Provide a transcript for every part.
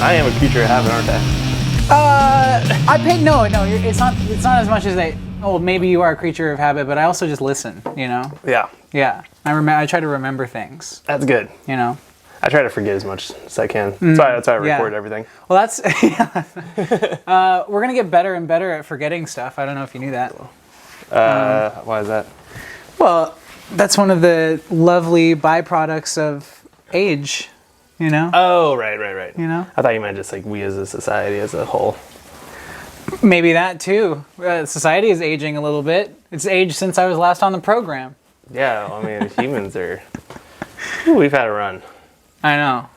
I am a creature of habit, aren't I? It's not as much as maybe you are a creature of habit, but I also just listen, you know? Yeah. Yeah. I try to remember things. That's good. You know? I try to forget as much as I can. That's why I record everything. Well, that's... we're going to get better and better at forgetting stuff. I don't know if you knew that. Why is that? Well, that's one of the lovely byproducts of age, you know? Oh, right. You know? I thought you meant just like we as a society as a whole. Maybe that too. Society is aging a little bit. It's aged since I was last on the program. Yeah, I mean, humans are... We've had a run. I know.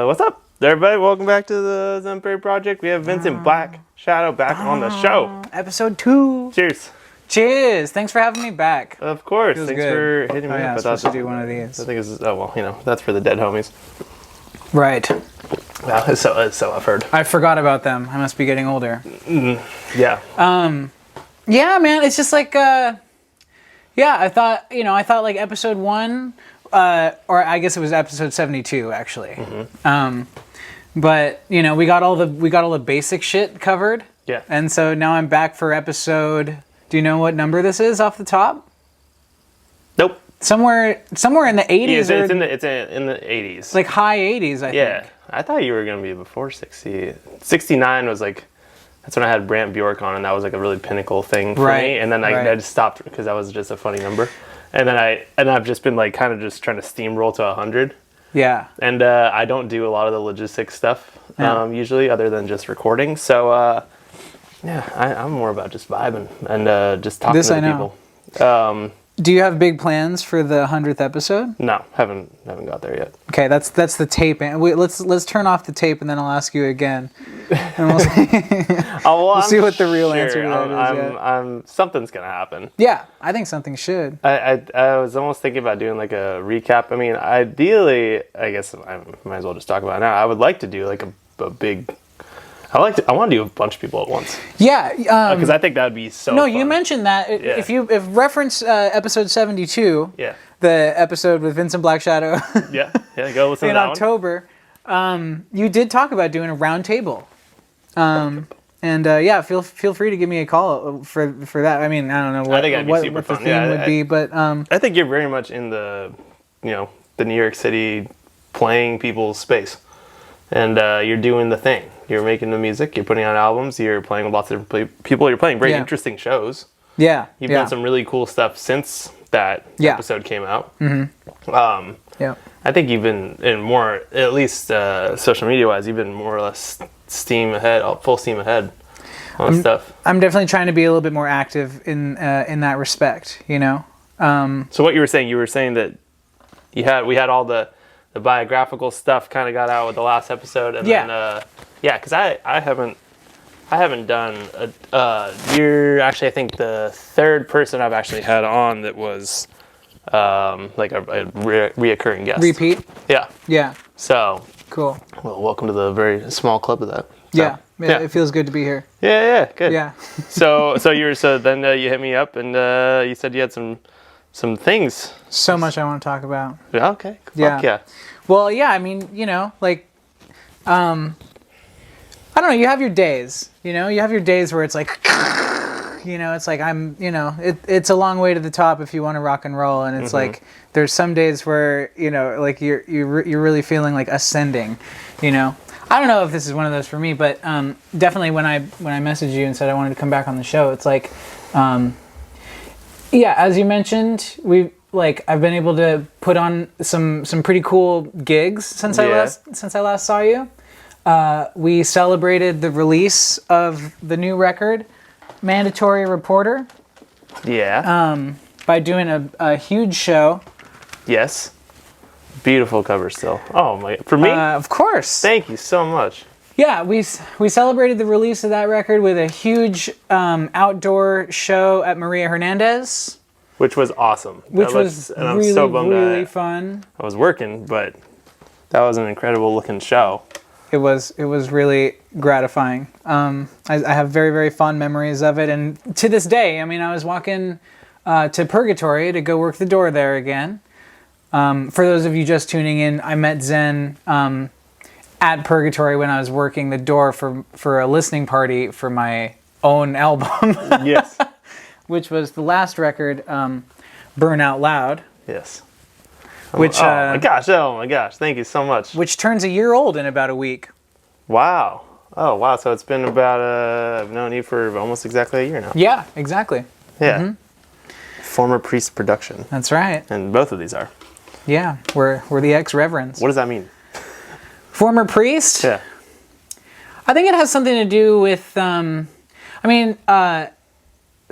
What's up, everybody? Welcome back to the Zen Perry Project. We have Vincent Blackshadow back on the show. Episode 2. Cheers. Cheers. Thanks for having me back. Of course. Feels Thanks good. for hitting me Yeah, up. I was supposed to do one of these. I think it's... Oh, well, you know, that's for the dead homies. Right. Wow, it's so I've heard. I forgot about them. I must be getting older. Yeah. Yeah, man. It's just like... I thought like episode 1... or I guess it was episode 72 actually. Mm-hmm. But you know, we got all the basic shit covered. Yeah. And so now I'm back for episode. Do you know what number this is off the top? Nope. Somewhere in the 80s. Yeah, it's in the 80s. Like high 80s, I think. Yeah. I thought you were gonna be before 60. 69 was like. That's when I had Brant Bjork on, and that was like a really pinnacle thing for me. And then I just stopped because that was just a funny number. And then I've just been like kind of just trying to steamroll to 100. Yeah. And I don't do a lot of the logistics stuff usually, other than just recording. So I'm more about just vibing and just talking to people. Do you have big plans for the 100th episode? No, haven't got there yet. Okay, that's the tape. Let's turn off the tape and then I'll ask you again. And we'll see what the real answer to that is. Something's gonna happen. Yeah, I think something should. I was almost thinking about doing like a recap. I mean, ideally, I guess I might as well just talk about it now. I would like to do like a big. I want to do a bunch of people at once. Yeah, because I think that would be so. No, fun. You mentioned that. Yeah. If reference episode 72. Yeah. The episode with Vincent Blackshadow. yeah, go listen to that October. You did talk about doing a round table. Feel free to give me a call for that. I mean, I don't know what the theme would be, but I think you're very much in the the New York City playing people's space, and you're doing the thing. You're making the music. You're putting on albums. You're playing with lots of different people. You're playing very interesting shows. Yeah, you've done some really cool stuff since that episode came out. Mm-hmm. I think you've been in more, at least social media wise, you've been more or less full steam ahead on stuff. I'm definitely trying to be a little bit more active in that respect, you know. So what you were saying that we had all the biographical stuff kind of got out with the last episode, and then because I haven't done you're actually I think the third person I've actually had on that was like a reoccurring guest. Repeat? Yeah. So cool. Well, welcome to the very small club of that. So, yeah, it feels good to be here. Yeah, good. Yeah. so then you hit me up and you said you had some things. So much I want to talk about. Yeah, okay. Fuck yeah. Well, yeah, I mean, like I don't know, you have your days, you have your days where it's like, it's like it's a long way to the top if you want to rock and roll, and it's like there's some days where like you're really feeling like ascending, I don't know if this is one of those for me, but definitely when I messaged you and said I wanted to come back on the show, it's like as you mentioned, I've been able to put on some pretty cool gigs since I last saw you. We celebrated the release of the new record, Mandatory Reporter. Yeah. By doing a huge show. Yes. Beautiful cover still. Oh my! For me? Of course. Thank you so much. Yeah, we celebrated the release of that record with a huge outdoor show at Maria Hernandez. Which was awesome. Really fun. I was working, but that was an incredible looking show. It was really gratifying. I have very, very fond memories of it, and to this day, I mean, I was walking to Purgatory to go work the door there again. For those of you just tuning in, I met Zen at Purgatory when I was working the door for a listening party for my own album. Yes. Which was the last record, Burn Out Loud. Yes. Which, oh my gosh, thank you so much. Which turns a year old in about a week. Wow. Oh, wow. So it's been about, I've known you for almost exactly a year now. Yeah, exactly. Yeah. Mm-hmm. Former Priest Production. That's right. And both of these are. Yeah, we're the ex-reverends. What does that mean? Former priest? Yeah. I think it has something to do with,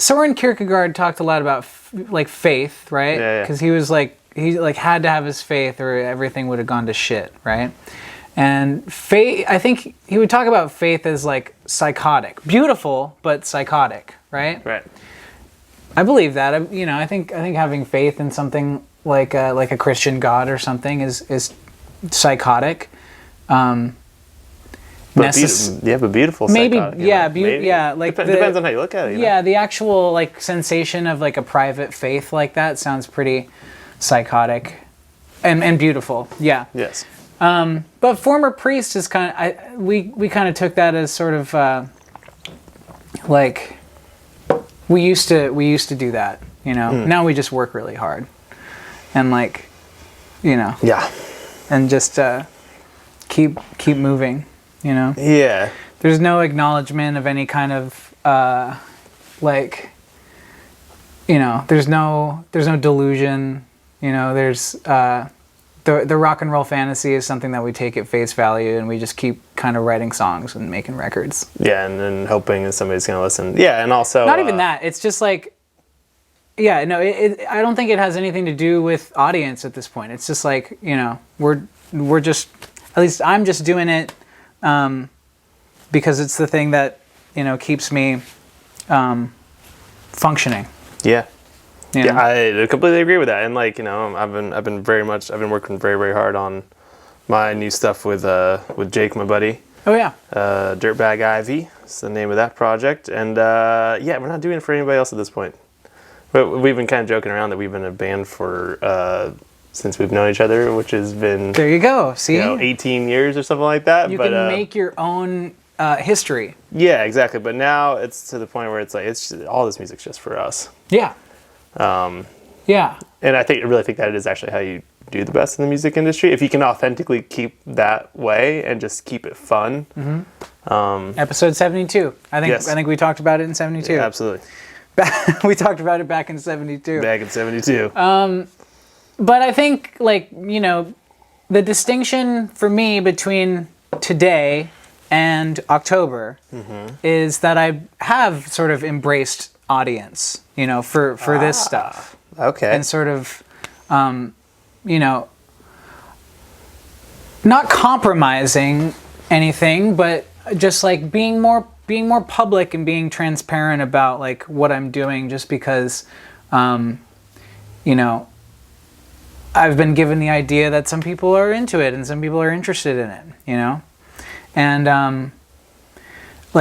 Soren Kierkegaard talked a lot about faith, right? Yeah. Because he was he had to have his faith or everything would have gone to shit, right? And faith, I think he would talk about faith as psychotic, beautiful but psychotic, right? Right. I believe that. I think having faith in something like a Christian God or something is psychotic. But beautiful. Maybe, psychotic, maybe. Depends on how you look at it. The actual sensation of a private faith like that sounds pretty psychotic, and beautiful. Yeah. Yes. But former priest is kind of we kind of took that as sort of we used to do that. Now we just work really hard, and Yeah. and just keep moving. Yeah. There's no acknowledgement of any kind of there's no delusion. There's the rock and roll fantasy is something that we take at face value, and we just keep kind of writing songs and making records. Yeah, and then hoping that somebody's gonna listen. Yeah, and also not even that. It's just I don't think it has anything to do with audience at this point. It's just we're just, at least I'm just doing it because it's the thing that keeps me functioning. Yeah. Yeah, I completely agree with that. And I've been working very, very hard on my new stuff with Jake, my buddy. Oh yeah. Dirtbag Ivy is the name of that project. And we're not doing it for anybody else at this point. But we've been kind of joking around that we've been a band for since we've known each other, which has been, there you go. See, 18 years or something like that. You can make your own history. Yeah, exactly. But now it's to the point where it's all this music's just for us. Yeah. Yeah. And I really think that it is actually how you do the best in the music industry. If you can authentically keep that way and just keep it fun. Mm-hmm. Episode 72. I think we talked about it in 72. Yeah, absolutely. We talked about it back in 72. Back in 72. But I think the distinction for me between today and October is that I have sort of embraced audience, for this stuff. Okay. And sort of, not compromising anything, but just being more public and being transparent about what I'm doing, just because, I've been given the idea that some people are into it and some people are interested in it, and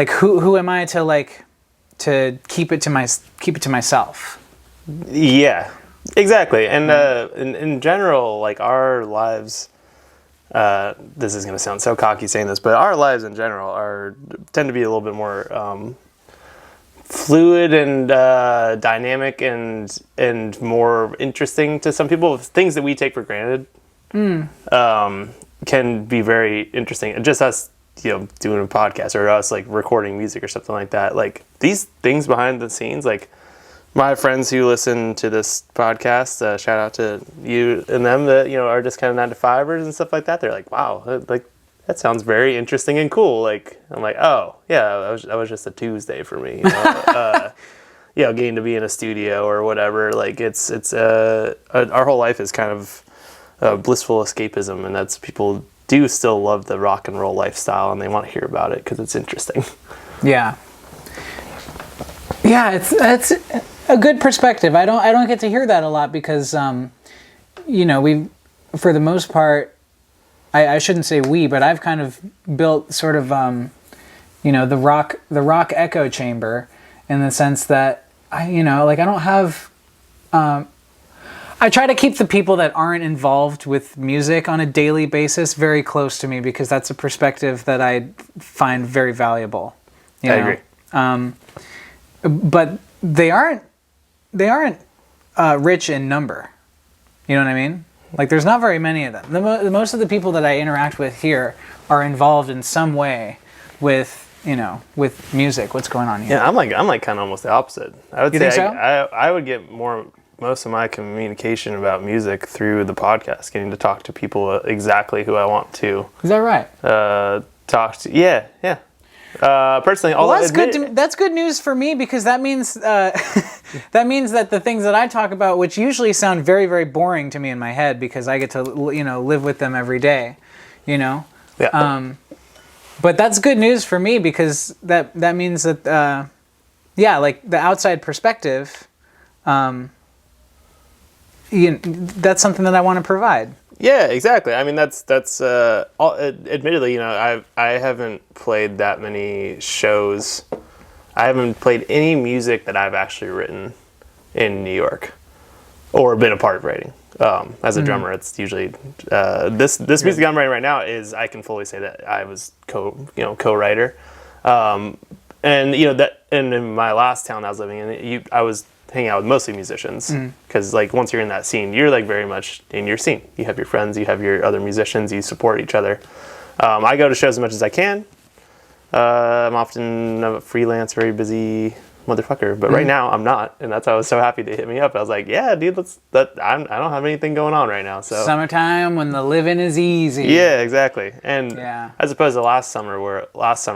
who am I to keep it to myself? Yeah, exactly. And in general, our lives, this is going to sound so cocky saying this, but our lives in general tend to be a little bit more fluid and dynamic and more interesting to some people. Things that we take for granted can be very interesting. Just us, doing a podcast, or us recording music or something like that. These things behind the scenes, my friends who listen to this podcast, shout out to you and them that are just kind of 9-to-5ers and stuff like that. They're like, wow, that sounds very interesting and cool. I'm like, oh yeah, that was just a Tuesday for me. Getting to be in a studio or whatever. It's our whole life is kind of blissful escapism, and that's people do still love the rock and roll lifestyle, and they want to hear about it because it's interesting. Yeah, it's a good perspective. I don't get to hear that a lot because, we, for the most part, I shouldn't say we, but I've kind of built sort of, the rock echo chamber, in the sense that I don't have. I try to keep the people that aren't involved with music on a daily basis very close to me, because that's a perspective that I find very valuable. You know? I agree. But they aren't rich in number. You know what I mean? Like, there's not very many of them. The most of the people that I interact with here are involved in some way with, with music. What's going on here? Yeah, I'm like kind of almost the opposite. I would You say think so? I would get most of my communication about music through the podcast, getting to talk to people exactly who I want to. Is that right? Talk to. Yeah. Personally, Well, that's good news for me, because that means that the things that I talk about, which usually sound very, very boring to me in my head, because I get to live with them every day, Yeah. But that's good news for me, because that means that like the outside perspective, that's something that I want to provide. Yeah, exactly. I mean, that's admittedly, I haven't played that many shows. I haven't played any music that I've actually written in New York or been a part of writing. As a drummer, it's usually this music I'm writing right now is, I can fully say that I was co-writer. And in my last town I was living in, I was hanging out with mostly musicians, because like once you're in that scene, you're like very much in your scene. You have your friends, you have your other musicians, you support each other. I go to shows as much as I can. I'm often a freelance, very busy motherfucker, but right now I'm not, and that's why I was so happy to hit me up. I was like, yeah, dude, I don't have anything going on right now. So summertime, when the living is easy. Yeah, exactly. And as opposed to last summer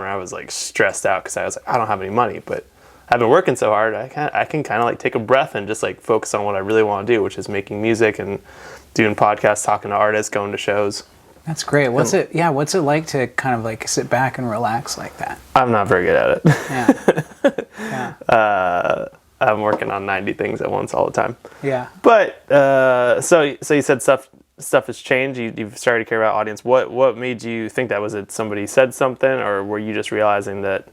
I was like stressed out because I was like, I don't have any money, but I've been working so hard, I can kind of like take a breath and just like focus on what I really want to do, which is making music and doing podcasts, talking to artists, going to shows. That's great. What's it like to kind of like sit back and relax like that? I'm not very good at it. Yeah. I'm working on 90 things at once all the time. Yeah. But so you said stuff has changed. You've started to care about audience. What made you think that? Was it somebody said something, or were you just realizing that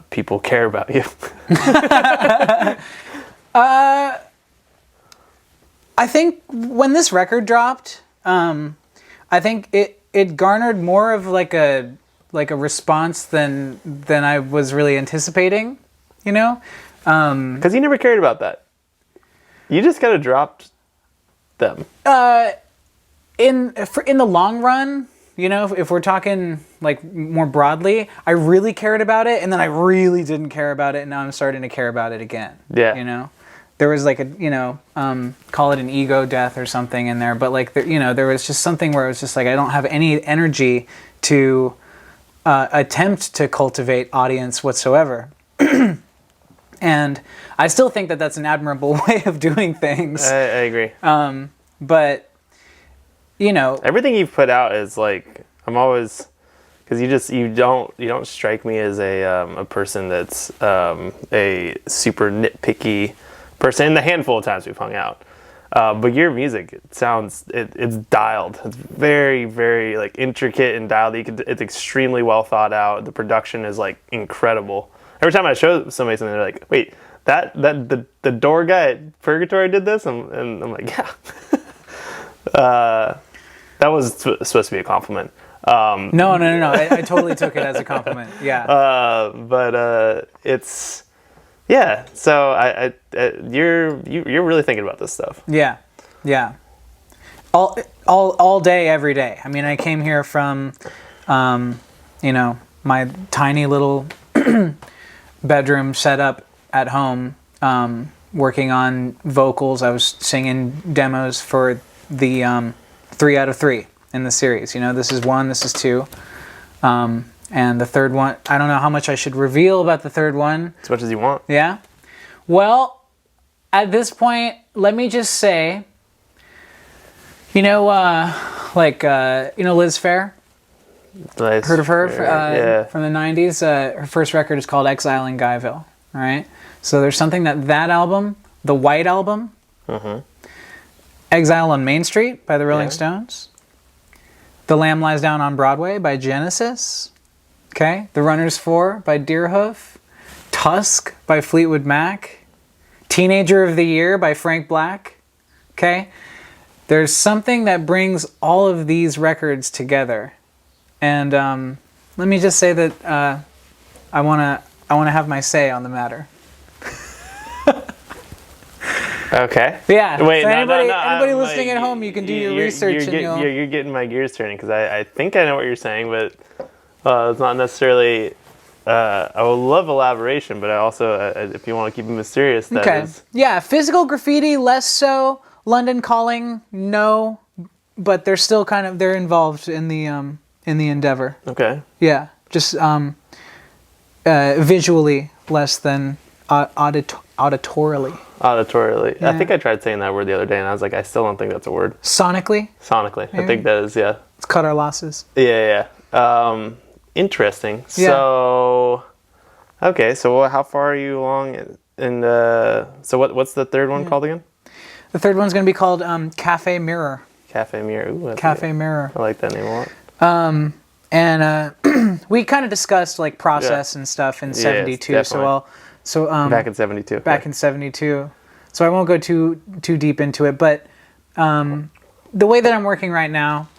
people care about you? I think when this record dropped, I think it garnered more of like a response than I was really anticipating, Because you never cared about that. You just kind of dropped them. In the long run, if we're talking like more broadly, I really cared about it, and then I really didn't care about it, and now I'm starting to care about it again. Yeah. There was like call it an ego death or something in there, but like there was just something where it was just like I don't have any energy to attempt to cultivate audience whatsoever. And I still think that that's an admirable way of doing things. I agree. But everything you've put out is like, I'm always, because you don't strike me as a person that's a super nitpicky person. In the handful of times we've hung out, but your music, it's dialed. It's very, very like intricate and dialed. It's extremely well thought out. The production is like incredible. Every time I show somebody something, they're like, "Wait, the door guy at Purgatory did this?" And I'm like, "Yeah." That was supposed to be a compliment. No. I totally took it as a compliment. Yeah. But it's, yeah. So you're really thinking about this stuff. Yeah. All day, every day. I mean, I came here from, my tiny little bedroom set up at home, working on vocals. I was singing demos for the 3 out of 3 in the series. This is 1, this is 2, and the third one, I don't know how much I should reveal about the third one. As much as you want. Yeah. Well, at this point, let me just say, Liz Phair? Heard of her? From the 90s. Her first record is called Exile in Guyville. All right. So there's something that album, the White Album, Exile on Main Street by the Rolling Stones, The Lamb Lies Down on Broadway by Genesis, okay, The Runners 4 by Deerhoof, Tusk by Fleetwood Mac, Teenager of the Year by Frank Black, Okay? There's something that brings all of these records together. And let me just say that I want to have my say on the matter. Okay. Yeah. Wait, so no, anybody listening at home, you can do your research. You're getting my gears turning, because I think I know what you're saying, but it's not necessarily... I would love elaboration, but I also, if you want to keep it mysterious, that is... Yeah, physical graffiti, less so. London Calling, no. But they're still they're involved in the endeavor. Okay. Yeah, just visually less than auditorily. Auditorily. Yeah. I think I tried saying that word the other day, and I was like, I still don't think that's a word. Sonically? Sonically. Maybe? I think that is, yeah. Let's cut our losses. Yeah. Interesting. Yeah. So, okay, so how far are you along? And so what's the third one called again? The third one's going to be called Cafe Mirror. Cafe Mirror. Ooh, Cafe Mirror. I like that name a lot. And we kind of discussed like process and stuff in 72. Definitely. Back in 72. Back in 72. So I won't go too deep into it, but the way that I'm working right now,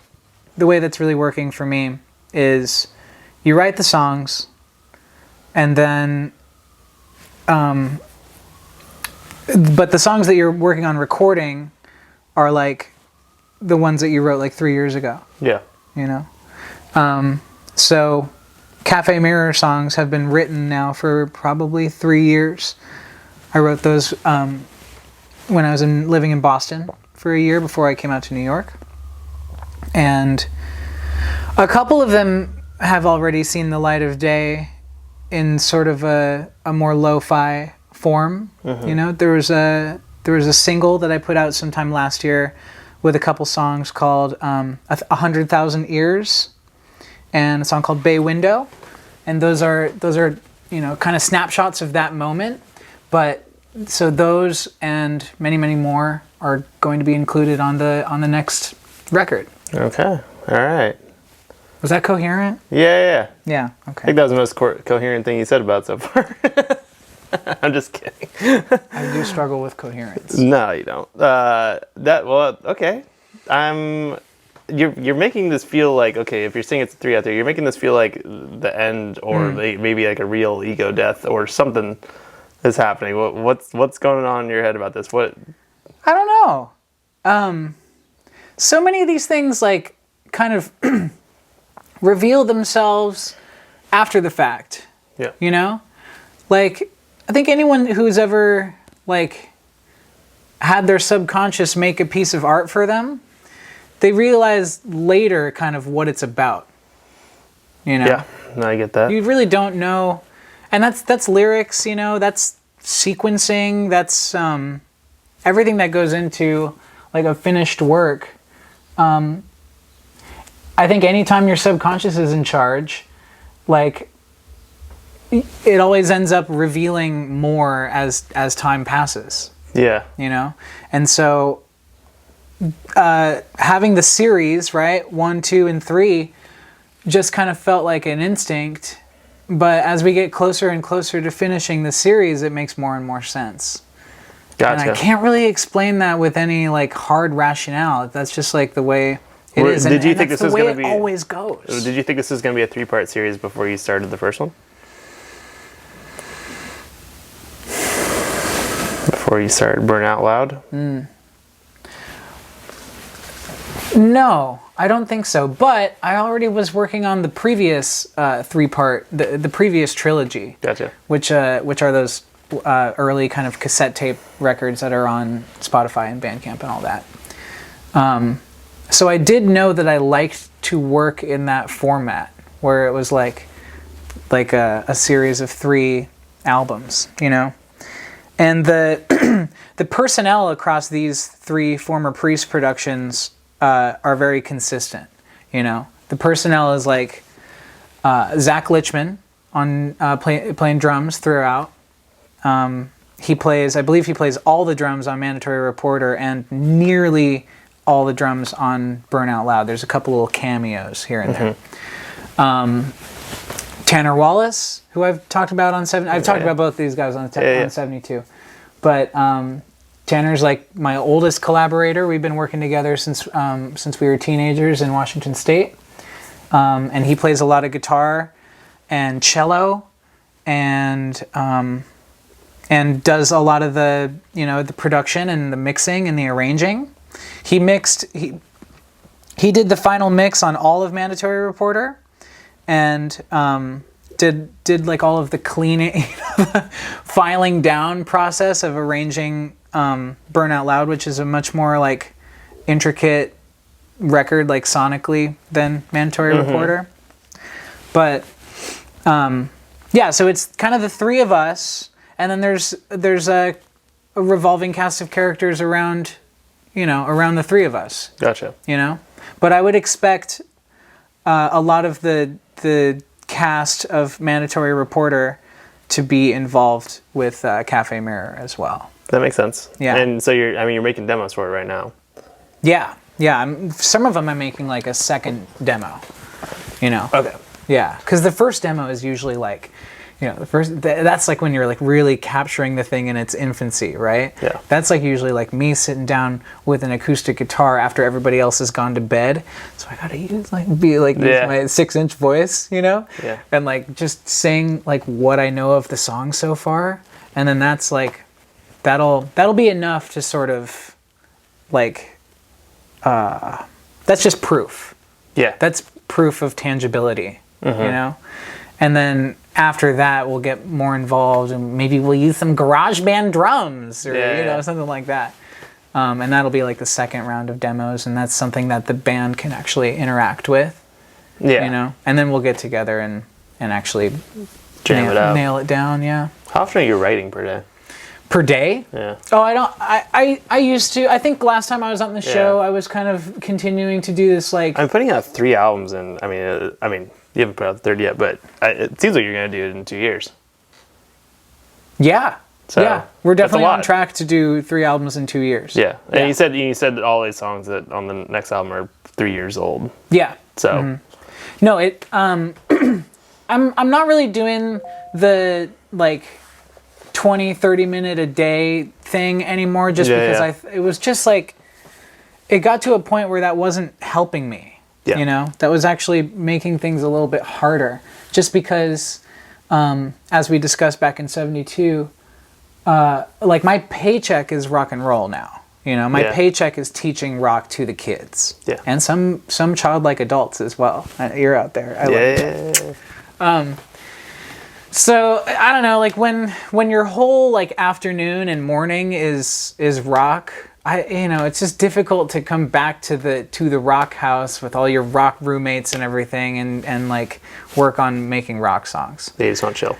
the way that's really working for me is you write the songs, and then but the songs that you're working on recording are like the ones that you wrote like 3 years ago. Yeah. You know? So Cafe Mirror songs have been written now for probably 3 years. I wrote those when I was living in Boston for a year before I came out to New York. And a couple of them have already seen the light of day in sort of a more lo-fi form. You know, there was a single that I put out sometime last year with a couple songs called 100,000 Ears and a song called Bay Window. And those are you know, kind of snapshots of that moment. But so those and many, many more are going to be included on the next record. Okay. All right. Was that coherent? Yeah. Yeah. I Okay. think that was the most coherent thing you said about so far. I'm just kidding. I do struggle with coherence. No, you don't. Okay. You're making this feel like, okay, if you're saying it's a 3 out there, you're making this feel like the end, or maybe like a real ego death or something is happening. What's going on in your head about this? What? I don't know. So many of these things like kind of reveal themselves after the fact. Yeah. You know? Like, I think anyone who's ever like had their subconscious make a piece of art for them, they realize later kind of what it's about. You know? Yeah, no, I get that. You really don't know. And that's lyrics, you know, that's sequencing, that's everything that goes into like a finished work. I think anytime your subconscious is in charge, like it always ends up revealing more as time passes. Yeah. You know? And so having the series, right, 1, 2, and 3 just kind of felt like an instinct. But as we get closer and closer to finishing the series, it makes more and more sense. Gotcha. And I can't really explain that with any like hard rationale. That's just like the way it is. Did you think this was going to be? It always goes. Did you think this was going to be a 3-part series before you started the first one? Before you started Burn Out Loud? No, I don't think so. But I already was working on the previous 3-part, the previous trilogy. Gotcha. Which are those early kind of cassette tape records that are on Spotify and Bandcamp and all that. So I did know that I liked to work in that format where it was like a series of 3 albums, you know? And the the personnel across these 3 former Priest productions are very consistent, you know? The personnel is like Zach Lichman on playing drums throughout. He plays, I believe he plays all the drums on Mandatory Reporter and nearly all the drums on Burn Out Loud. There's a couple little cameos here and there. Tanner Wallace, who I've talked about on I've talked about both these guys on 72. But Tanner's like my oldest collaborator. We've been working together since we were teenagers in Washington State. And he plays a lot of guitar and cello and does a lot of the, the production and the mixing and the arranging. He did the final mix on all of Mandatory Reporter and did like all of the cleaning, filing down process of arranging Burn Out Loud, which is a much more like intricate record, like sonically, than Mandatory Reporter. But so it's kind of the three of us, and then there's a revolving cast of characters around the three of us. Gotcha. But I would expect a lot of the cast of Mandatory Reporter to be involved with Cafe Mirror as well. That makes sense. Yeah. And so you're making demos for it right now. Yeah. Some of them I'm making like a second demo. Okay. Yeah, because the first demo is usually like, that's like when you're like really capturing the thing in its infancy, right? Yeah. That's like usually like me sitting down with an acoustic guitar after everybody else has gone to bed. So I gotta use my 6-inch voice, Yeah. and like just sing like what I know of the song so far, and then that's like, that'll be enough to sort of like, that's just proof. Yeah. That's proof of tangibility, And then after that, we'll get more involved, and maybe we'll use some GarageBand drums or something like that. And that'll be like the second round of demos, and that's something that the band can actually interact with. Yeah. And then we'll get together and actually Jam it out. nail it down. Yeah. How often are you writing per day? Per day? Yeah. Oh, I used to. I think last time I was on the show, I was kind of continuing to do this like. I'm putting out 3 albums, and I mean, you haven't put out the third yet, but it seems like you're gonna do it in 2 years. Yeah. So we're definitely that's a lot. on track to do 3 albums in 2 years. Yeah, and you said that all these songs that on the next album are 3 years old. Yeah. So. No, it. I'm not really doing the like 20-30 minute a day thing anymore, just because it was just like it got to a point where that wasn't helping me. That was actually making things a little bit harder, just because as we discussed back in 72, like my paycheck is rock and roll now. My paycheck is teaching rock to the kids. Yeah. And some childlike adults as well. You're out there. I like that. So I don't know, like when your whole like afternoon and morning is rock, it's just difficult to come back to the rock house with all your rock roommates and everything and like work on making rock songs. They just want to chill.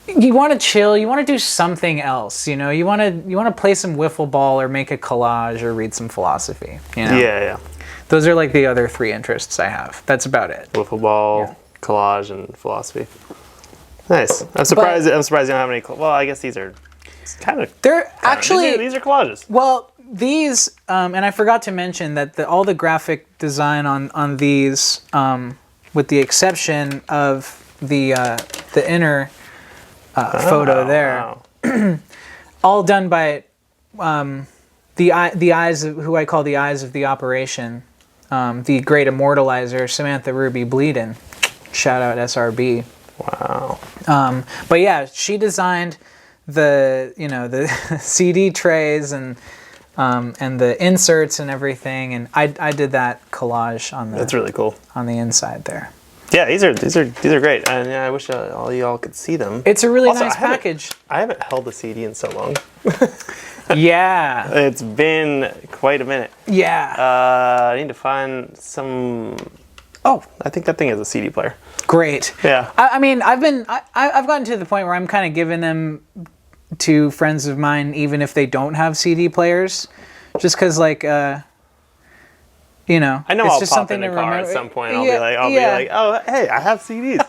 You want to chill. You want to do something else. You want to play some wiffle ball or make a collage or read some philosophy. Yeah. Those are like the other 3 interests I have. That's about it. Wiffle ball, collage, and philosophy. Nice. I'm surprised you don't have any. Well, I guess these are kind of. They're actually these are collages. Well, these and I forgot to mention that all the graphic design on these, with the exception of the inner photo there, all done by the eyes of who I call the eyes of the operation, the great immortalizer Samantha Ruby Bleedin. Shout out SRB. Wow. But yeah, she designed the CD trays and the inserts and everything, and I did that collage on the. That's really cool. On the inside there. Yeah, these are great, and I wish all y'all could see them. It's a really nice package. I haven't held a CD in so long. Yeah. It's been quite a minute. Yeah. I need to find some. Oh, I think that thing has a CD player. Great. Yeah. I mean, I've gotten to the point where I'm kind of giving them to friends of mine, even if they don't have CD players, just because like. I know it's I'll just pop in the car at some point. I'll be like, oh, hey, I have CDs.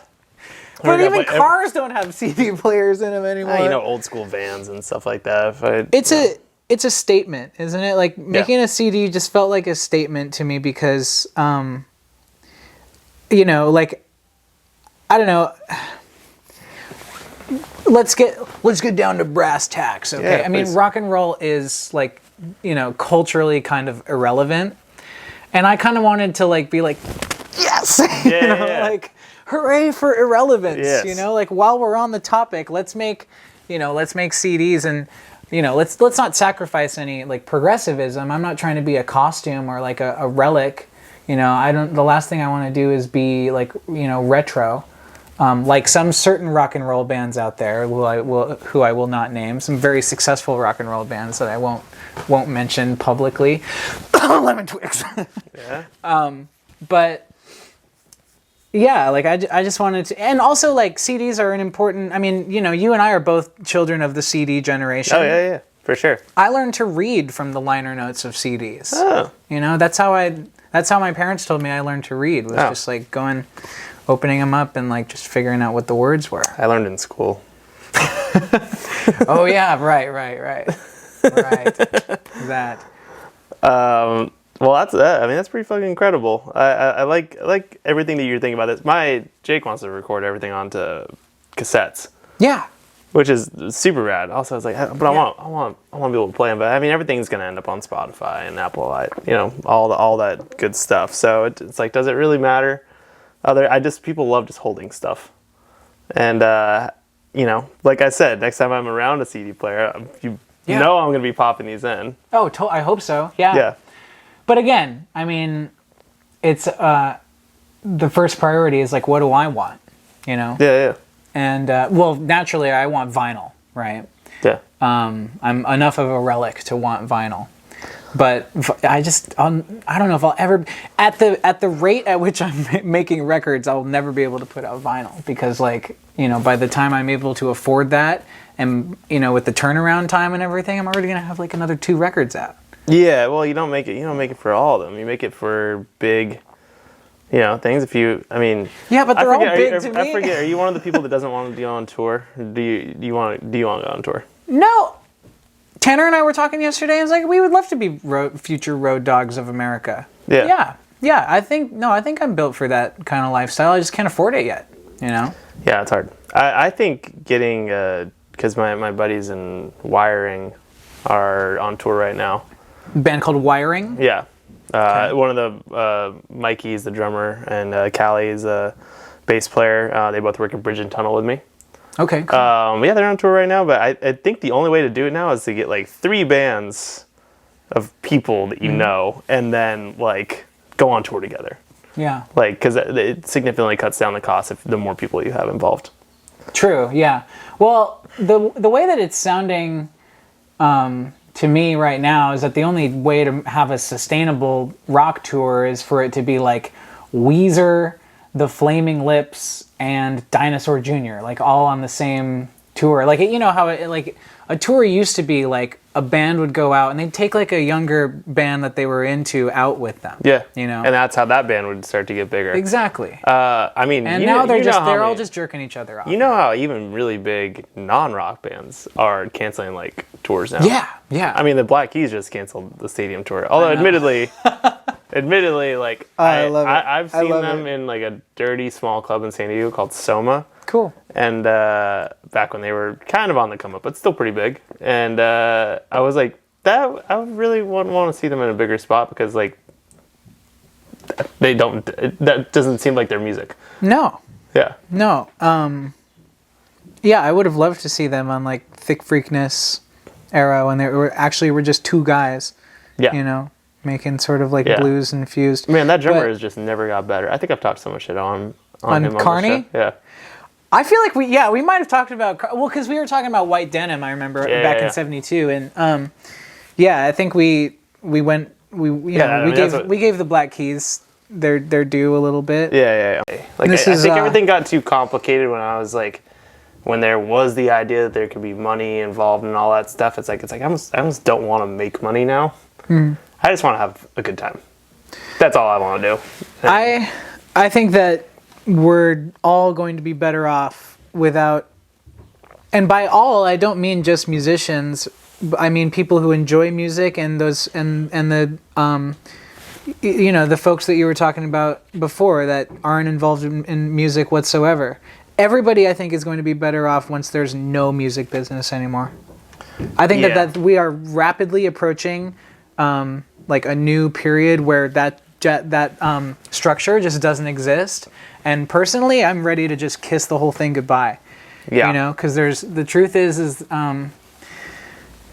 But even cars don't have CD players in them anymore. Old school vans and stuff like that. It's a statement, isn't it? Like making a CD just felt like a statement to me because, like, I don't know. let's get down to brass tacks, okay? Yeah, I mean, please. rock and roll is like, culturally kind of irrelevant, and I kind of wanted to like be like, yes, Yeah. like hooray for irrelevance, Yes. like while we're on the topic, let's make CDs and. Let's not sacrifice any like progressivism. I'm not trying to be a costume or like a relic. The last thing I want to do is be like, retro. Like some certain rock and roll bands out there who I will not name, some very successful rock and roll bands that I won't mention publicly. Lemon Twigs. Yeah. But yeah, like I just wanted to, and also like CDs are an important. I mean, you and I are both children of the CD generation. Oh yeah, for sure. I learned to read from the liner notes of CDs. Oh. That's how my parents told me I learned to read, was just like opening them up and like just figuring out what the words were. I learned in school. Oh yeah, right. That. Well, that's pretty fucking incredible. I like everything that you're thinking about this. Jake wants to record everything onto cassettes. Yeah. Which is super rad. Also, it's like, but I want to be able to play them. But I mean, everything's gonna end up on Spotify and Apple, all that good stuff. So it's like, does it really matter? People love just holding stuff, and like I said, next time I'm around a CD player, I'm gonna be popping these in. Oh, I hope so. Yeah. Yeah. But again, I mean, it's the first priority is like, what do I want? Yeah. And well, naturally, I want vinyl, right? Yeah. I'm enough of a relic to want vinyl, but I don't know if I'll ever, at the rate at which I'm making records, I'll never be able to put out vinyl, because like, by the time I'm able to afford that, and with the turnaround time and everything, I'm already gonna have like another 2 records out. Yeah, well, you don't make it for all of them. You make it for big, things. Yeah, but they're all big to me. I forget. Are you one of the people that doesn't want to be on tour? Do you want to go on tour? No. Tanner and I were talking yesterday. And it's like, we would love to be future road dogs of America. Yeah. Yeah. I think I'm built for that kind of lifestyle. I just can't afford it yet. Yeah, it's hard. I think getting because my buddies in Wiring are on tour right now. Band called Wiring? Yeah. Okay. One of the Mikey's the drummer, and Callie's a bass player. They both work at Bridge and Tunnel with me. Okay, cool. Yeah, they're on tour right now, but I think the only way to do it now is to get like 3 bands of people that you know, and then like go on tour together. Yeah. Like, because it significantly cuts down the cost if the more people you have involved. True. Yeah. Well, the way that it's sounding to me right now is that the only way to have a sustainable rock tour is for it to be like Weezer, The Flaming Lips, and Dinosaur Jr. like all on the same tour. Like, how like a tour used to be like a band would go out and they'd take like a younger band that they were into out with them. Yeah. And that's how that band would start to get bigger. Exactly. And now they're all just jerking each other off. You know how even really big non-rock bands are canceling like tours now? Yeah. I mean, the Black Keys just canceled the stadium tour. Although admittedly, like I love it. I've seen them in like a dirty small club in San Diego called Soma. Cool. And back when they were kind of on the come up, but still pretty big. And I was like, I really wouldn't want to see them in a bigger spot, because like that doesn't seem like their music. No. Yeah. No. Yeah, I would have loved to see them on like Thick Freakness era when they were just 2 guys. Yeah. Making sort of like blues infused. Man, that drummer has just never got better. I think I've talked so much shit on him Carney? on the show. Yeah. I feel like we might have talked about, because we were talking about White Denim, I remember, back in '72, and I think we gave the Black Keys their due a little bit. Yeah. Like I think everything got too complicated when there was the idea that there could be money involved and all that stuff. It's like I almost don't want to make money now. I just want to have a good time. That's all I want to do. I think that we're all going to be better off without, and by all I don't mean just musicians. I mean people who enjoy music, and those and the the folks that you were talking about before that aren't involved in music whatsoever. everybody, I think, is going to be better off once there's no music business anymore. I think that we are rapidly approaching like a new period where that structure just doesn't exist. And personally, I'm ready to just kiss the whole thing goodbye. Yeah. You know, because the truth is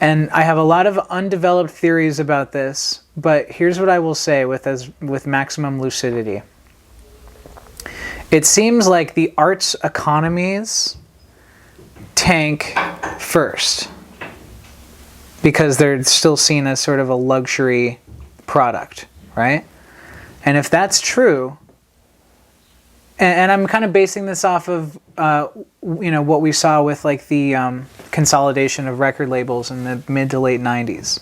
and I have a lot of undeveloped theories about this, but here's what I will say with maximum lucidity. It seems like the arts economies tank first because they're still seen as sort of a luxury product, right? And if that's true, and I'm kind of basing this off of what we saw with like the consolidation of record labels in the mid to late 90s.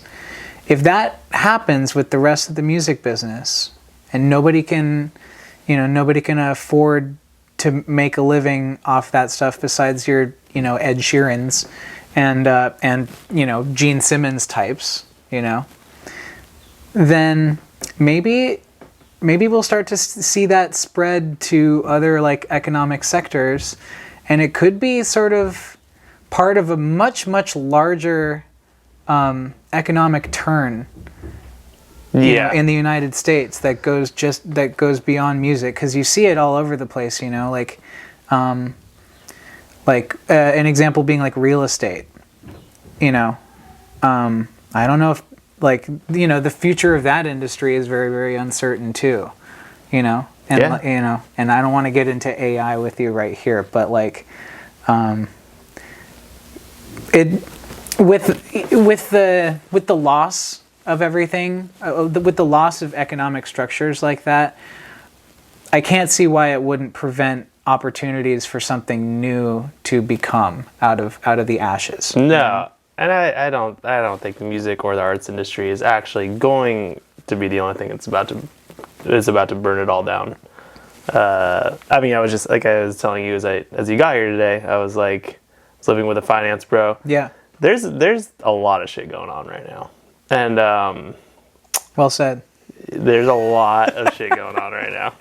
If that happens with the rest of the music business, and nobody can afford to make a living off that stuff besides your Ed Sheerans and Gene Simmons types, then maybe we'll start to see that spread to other like economic sectors, and it could be sort of part of a much, much larger economic turn in the United States that goes beyond music, because you see it all over the place, like an example being like real estate. I don't know if the future of that industry is very, very uncertain too, and and I don't want to get into AI with you right here, but with the loss of everything, with the loss of economic structures like that, I can't see why it wouldn't prevent opportunities for something new to become out of the ashes. No. And I don't think the music or the arts industry is actually going to be the only thing that's about to burn it all down. I was just like I was telling you as you got here today, I was living with a finance bro. Yeah. There's a lot of shit going on right now, and well said. There's a lot of shit going on right now.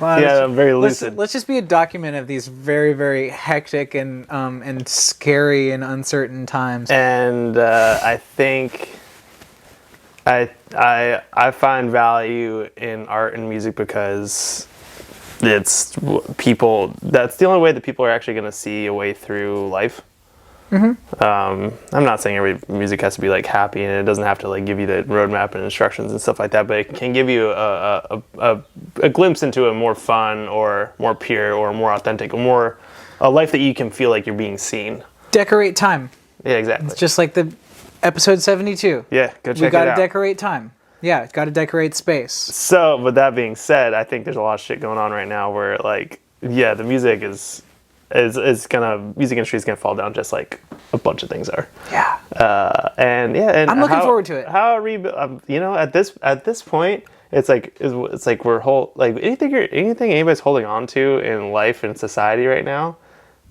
Well, yeah, I'm very lucid. Let's just be a document of these very, very hectic and scary and uncertain times. And I think I find value in art and music because it's people. That's the only way that people are actually going to see a way through life. Mm-hmm. I'm not saying every music has to be like happy, and it doesn't have to like give you the roadmap and instructions and stuff like that, but it can give you a glimpse into a more fun or more pure or more authentic, or a life that you can feel like you're being seen. Decorate time. Yeah, exactly. It's just like the episode 72. Yeah, go check it out. We gotta decorate time. Yeah, gotta decorate space. So, with that being said, I think there's a lot of shit going on right now where the music music industry is gonna fall down just like a bunch of things are. Yeah. And I'm looking forward to it. How a rebuild, at this point, it's like we're anything anybody's holding on to in life and society right now.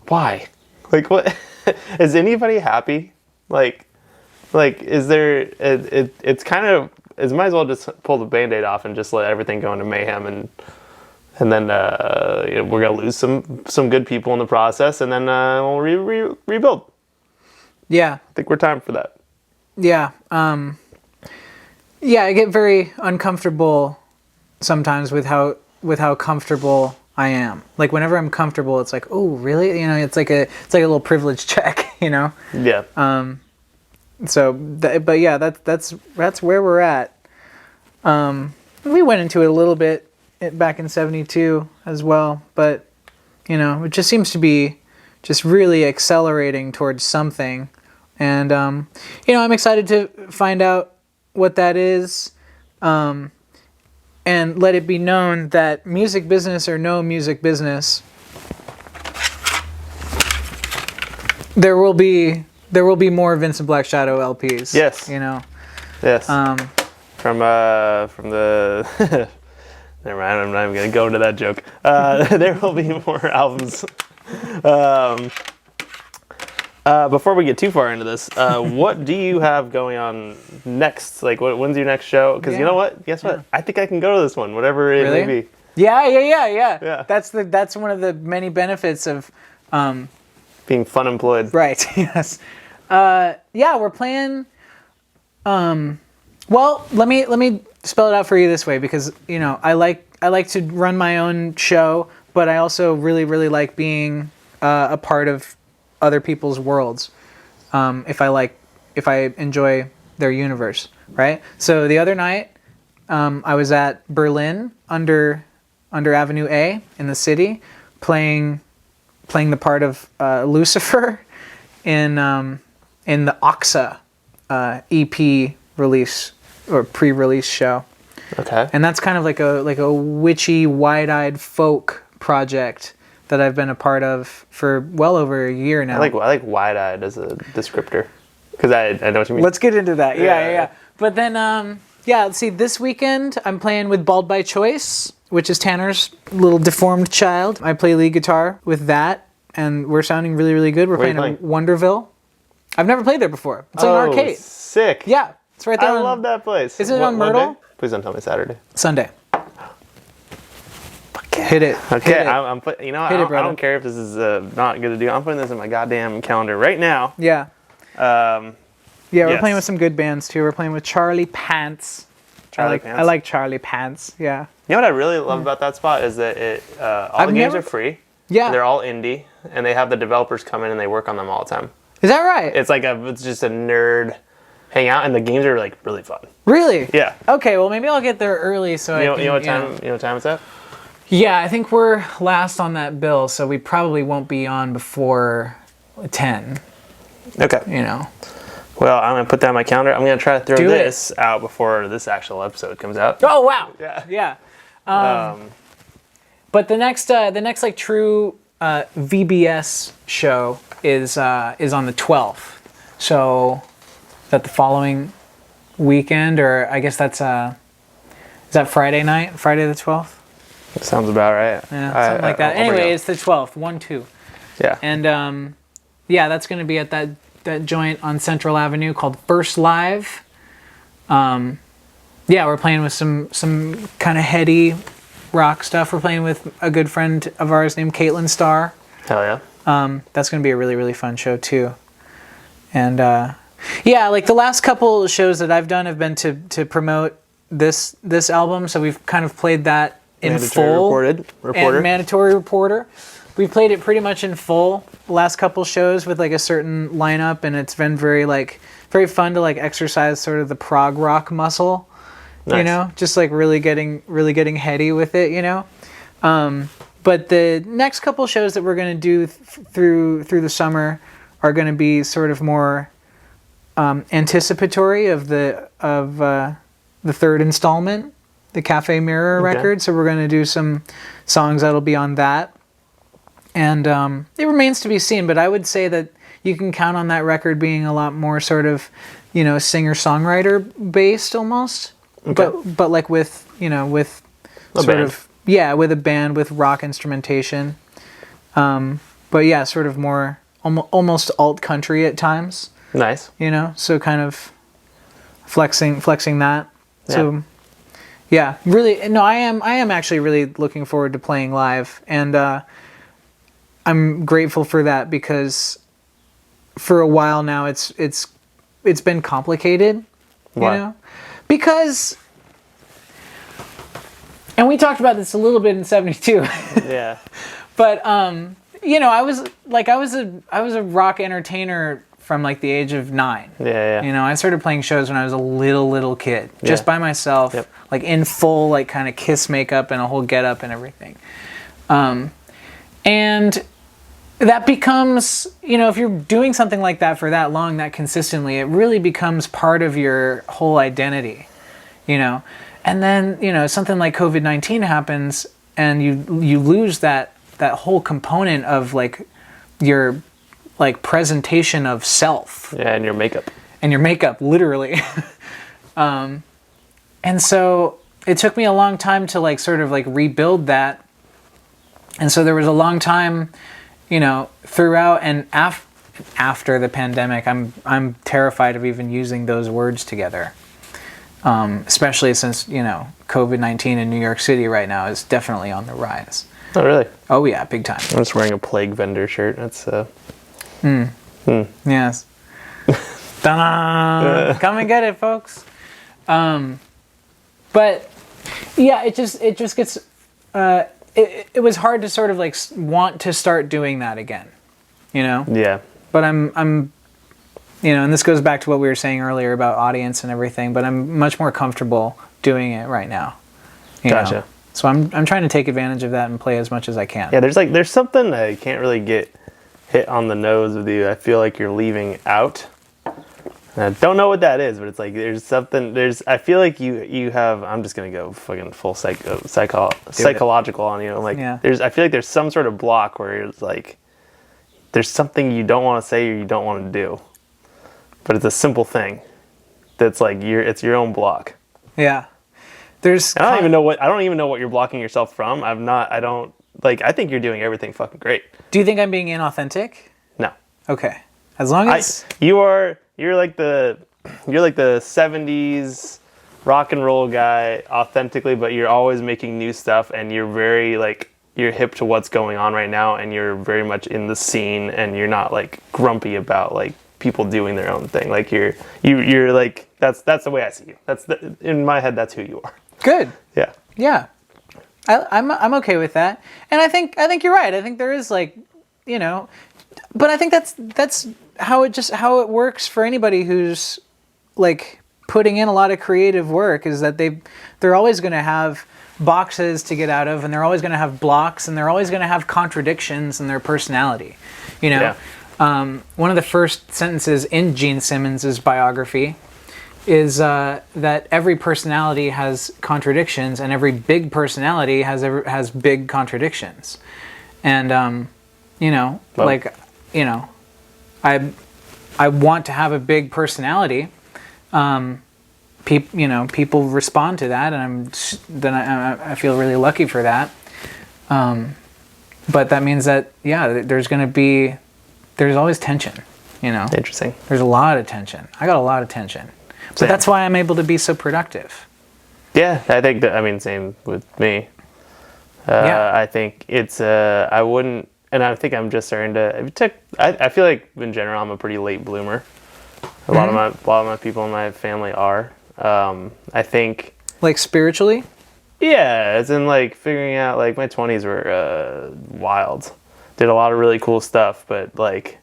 Why? Like, what? Is anybody happy? Is there? It's kind of. It might as well just pull the Band-Aid off and just let everything go into mayhem and then we're gonna lose some good people in the process, and then we'll rebuild. Yeah, I think we're time for that. Yeah, I get very uncomfortable sometimes with how comfortable I am. Like whenever I'm comfortable, it's like, oh, really? It's like a little privilege check. Yeah. But yeah, that's where we're at. We went into it a little bit back in 72 as well, but it just seems to be just really accelerating towards something, and I'm excited to find out what that is, and let it be known that music business or no music business, there will be more Vincent Blackshadow LPs. Yes. Yes. From the never mind, I'm not even going to go into that joke. There will be more albums. Before we get too far into this, what do you have going on next? Like, when's your next show? Because you know what? Guess what? I think I can go to this one, whatever it may be. Yeah. That's one of the many benefits of being fun employed. Right. Yes. Yeah, we're playing. Well, let me spell it out for you this way, because I like to run my own show, but I also really like being a part of other people's worlds. If I enjoy their universe, right? So the other night, I was at Berlin under Avenue A in the city, playing the part of Lucifer in the Oxa EP release or pre-release show. Okay. And that's kind of like a witchy, wide-eyed folk project that I've been a part of for well over a year now. I like wide-eyed as a descriptor, because I know what you mean. Let's get into that. Yeah. But then, let's see. This weekend, I'm playing with Bald by Choice, which is Tanner's little deformed child. I play lead guitar with that, and we're sounding really good. We're Where playing are you at Wonderville. I've never played there before. It's like an arcade. Sick. Yeah, it's right there. I love that place. Is it on Myrtle? Please don't tell me Saturday. Sunday. Hit it. Okay, Hit it. I'm put. I don't care if this is not good to do. I'm putting this in my goddamn calendar right now. Yeah. We're Yes. playing with some good bands too. We're playing with Charlie Pants. Pants? I like Charlie Pants. Yeah. You know what I really love about that spot is that all the games are free. Yeah. They're all indie, and they have the developers come in and they work on them all the time. Is that right? It's just a nerd hangout, and the games are like really fun. Really? Yeah. Okay. Well, maybe I'll get there early so You know what time it's at? Yeah, I think we're last on that bill, so we probably won't be on before 10. Okay. Well, I'm going to put that on my calendar. I'm going to try to throw this out before this actual episode comes out. Oh, wow. Yeah. But the next like true VBS show is on the 12th. So is that the following weekend, or I guess that's is that Friday night? Friday the 12th? Sounds about right. Yeah, something like that. Anyway, it's the 12th, 1-2. Yeah. And that's going to be at that joint on Central Avenue called First Live. We're playing with some kind of heady rock stuff. We're playing with a good friend of ours named Caitlin Starr. Hell yeah. That's going to be a really fun show too. And like the last couple shows that I've done have been to promote this album. So we've kind of played that in full. Reporter. And Mandatory Reporter. We played it pretty much in full the last couple shows with like a certain lineup, and it's been very fun to like exercise sort of the prog rock muscle. Nice. Just like really getting heady with it, But the next couple shows that we're going to do through the summer are going to be sort of more anticipatory of the third installment, the Cafe Mirror record. So we're going to do some songs that'll be on that. And it remains to be seen, but I would say that you can count on that record being a lot more sort of, singer-songwriter based almost. Okay. But like with A band. with a band with rock instrumentation. But yeah, sort of more almost alt country at times. Nice. So kind of flexing that. Yeah. So yeah, really no, I am actually really looking forward to playing live, and I'm grateful for that, because for a while now it's been complicated. Why? Because, and we talked about this a little bit in 72. Yeah. But I was a rock entertainer from like the age of 9. Yeah. I started playing shows when I was a little kid, just by myself, like in full like kind of Kiss makeup and a whole get up and everything. And that becomes, if you're doing something like that for that long, that consistently, it really becomes part of your whole identity, And then, something like COVID-19 happens, and you lose that whole component of like your like presentation of self. Yeah, and your makeup. Literally. And so it took me a long time to like sort of like rebuild that. And so there was a long time, throughout and after the pandemic, I'm terrified of even using those words together. Especially since, COVID-19 in New York City right now is definitely on the rise. Oh, really? Oh yeah, big time. I'm just wearing a plague vendor shirt. That's Yes. Ta-da! Come and get it, folks. But yeah, it just gets. It was hard to sort of like want to start doing that again, you know. Yeah. But I'm, you know, and this goes back to what we were saying earlier about audience and everything. But I'm much more comfortable doing it right now. Gotcha. Know? So I'm trying to take advantage of that and play as much as I can. Yeah, there's something I can't really get hit on the nose with you. I feel like you're leaving out. And I don't know what that is, but it's like there's something. I feel like you have. I'm just gonna go fucking full psychological on you. I'm like, yeah. I feel like there's some sort of block where it's like there's something you don't want to say or you don't want to do, but it's a simple thing. That's like it's your own block. Yeah. I don't even know what you're blocking yourself from. I think you're doing everything fucking great. Do you think I'm being inauthentic? No. Okay. As long as you're like the 70s rock and roll guy authentically, but you're always making new stuff and you're very like you're hip to what's going on right now and you're very much in the scene and you're not like grumpy about like people doing their own thing. Like you're like that's the way I see you. In my head that's who you are. Good. Yeah. Yeah. I'm okay with that. And I think you're right. I think there is like, you know, but I think that's how it works for anybody who's like putting in a lot of creative work, is that they're always going to have boxes to get out of, and they're always going to have blocks, and they're always going to have contradictions in their personality. You know, one of the first sentences in Gene Simmons' biography is that every personality has contradictions, and every big personality has big contradictions. And you know, well, like, you know, I want to have a big personality. People respond to that, and I feel really lucky for that. But that means that there's always tension. You know, interesting. There's a lot of tension. I got a lot of tension. But that's why I'm able to be so productive. Yeah, I think same with me. I think it's I wouldn't, and I think I'm just starting to. I feel like in general I'm a pretty late bloomer. A lot of my people in my family are. I think like spiritually. Yeah, as in like figuring out like my 20s were wild. Did a lot of really cool stuff, but like.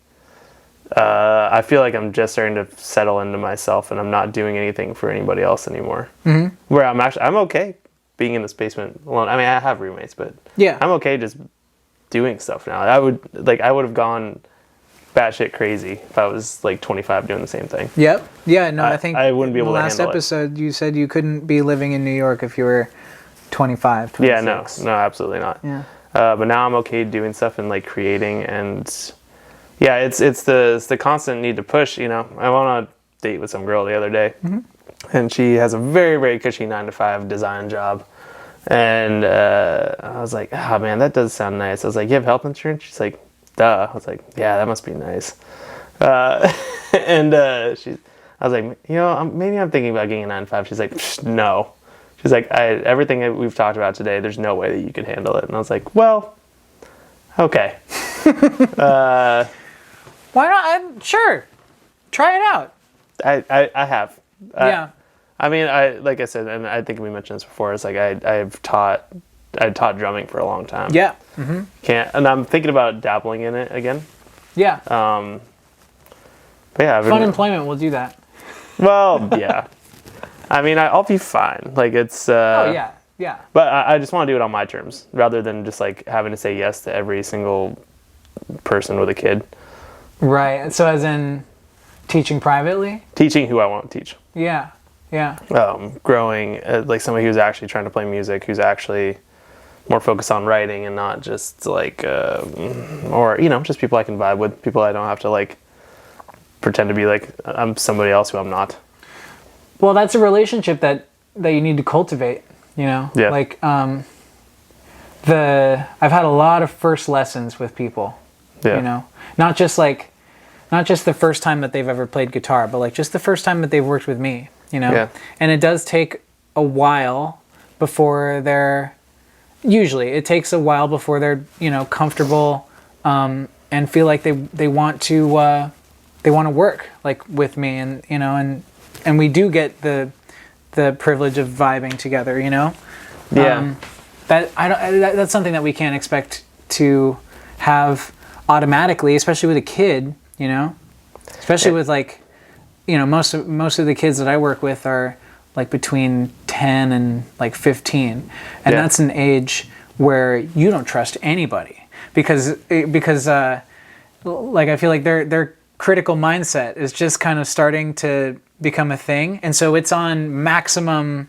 I feel like I'm just starting to settle into myself, and I'm not doing anything for anybody else anymore. Mm-hmm. Where I'm okay being in this basement alone. I mean, I have roommates, but yeah, I'm okay just doing stuff now. I would have gone batshit crazy if I was like 25 doing the same thing. Yep. Yeah. No, I think I wouldn't be able to handle it. Last episode, you said you couldn't be living in New York if you were 25, 26. Yeah. No, absolutely not. Yeah. But now I'm okay doing stuff and like creating and. Yeah, it's the constant need to push, you know. I went on a date with some girl the other day, and she has a very, very cushy 9-to-5 design job. And I was like, oh man, that does sound nice. I was like, you have health insurance? She's like, duh. I was like, yeah, that must be nice. And I was like, you know, maybe I'm thinking about getting a 9-to-5. She's like, no. She's like, everything that we've talked about today, there's no way that you could handle it. And I was like, well, okay. Why not? Sure. Try it out. I have. Yeah. I mean, like I said, and I think we mentioned this before, it's like I taught drumming for a long time. Yeah. Mm-hmm. And I'm thinking about dabbling in it again. Yeah. But yeah. Fun employment will do that. Well, yeah. I mean, I'll be fine. Like it's. Oh yeah. Yeah. But I just want to do it on my terms, rather than just like having to say yes to every single person with a kid. Right. So as in teaching privately? Teaching who I want to teach. Yeah. Yeah. Growing like somebody who's actually trying to play music, who's actually more focused on writing and not just like, or, you know, just people I can vibe with, people I don't have to like pretend to be like I'm somebody else who I'm not. Well, that's a relationship that you need to cultivate, you know? Yeah. Like, I've had a lot of first lessons with people. Yeah. You know, not just the first time that they've ever played guitar, but like just the first time that they've worked with me, you know. Yeah. And it does take a while before they're usually it takes a while before they're comfortable and feel like they want to work like with me, and and we do get the privilege of vibing together, Yeah. That's something that we can't expect to have automatically, especially with a kid, especially with like, most of the kids that I work with are like between 10 and like 15, and that's an age where you don't trust anybody because like I feel like their critical mindset is just kind of starting to become a thing, and so it's on maximum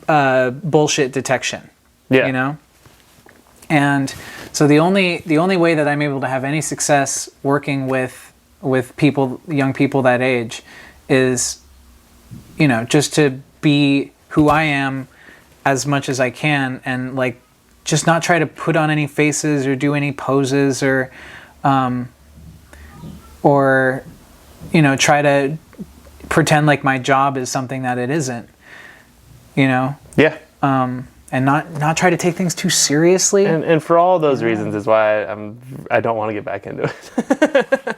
bullshit detection. And so the only way that I'm able to have any success working with young people that age is just to be who I am as much as I can, and like just not try to put on any faces or do any poses or try to pretend like my job is something that it isn't, Yeah. and not try to take things too seriously. And for all those reasons is why I don't want to get back into it.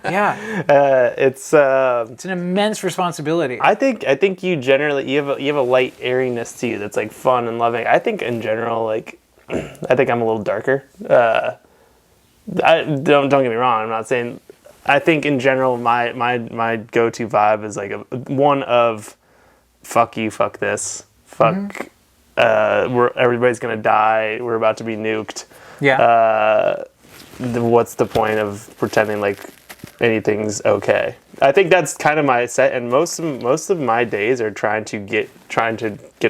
Yeah. It's an immense responsibility. I think you generally you have a light airiness to you that's like fun and loving. I think in general, like I think I'm a little darker. Don't get me wrong. I'm not saying. I think in general, my go-to vibe is like one of fuck you, fuck this, fuck. Everybody's gonna die. We're about to be nuked. Yeah. What's the point of pretending like anything's okay? I think that's kind of my set, and most of my days are trying to get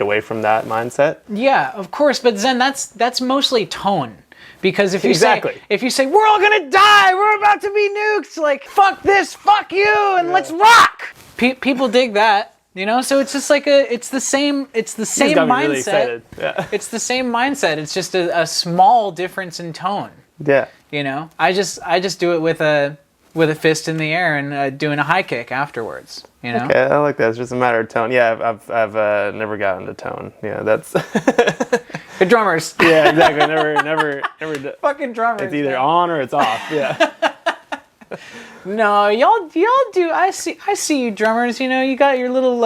away from that mindset. Yeah, of course, but Zen, that's mostly tone. Because if you Exactly. say we're all gonna die, we're about to be nuked, like fuck this, fuck you, and let's rock. People dig that, So it's just like it's the same mindset. Really excited. Yeah. It's the same mindset. It's just a small difference in tone. Yeah. I just do it with a fist in the air and doing a high kick afterwards. Okay, I like that. It's just a matter of tone. Yeah, I've never gotten to tone. Yeah, that's. Good drummers. Yeah, exactly. Never. Fucking drummers. It's either on or it's off. Yeah. No, y'all do. I see you drummers. You got your little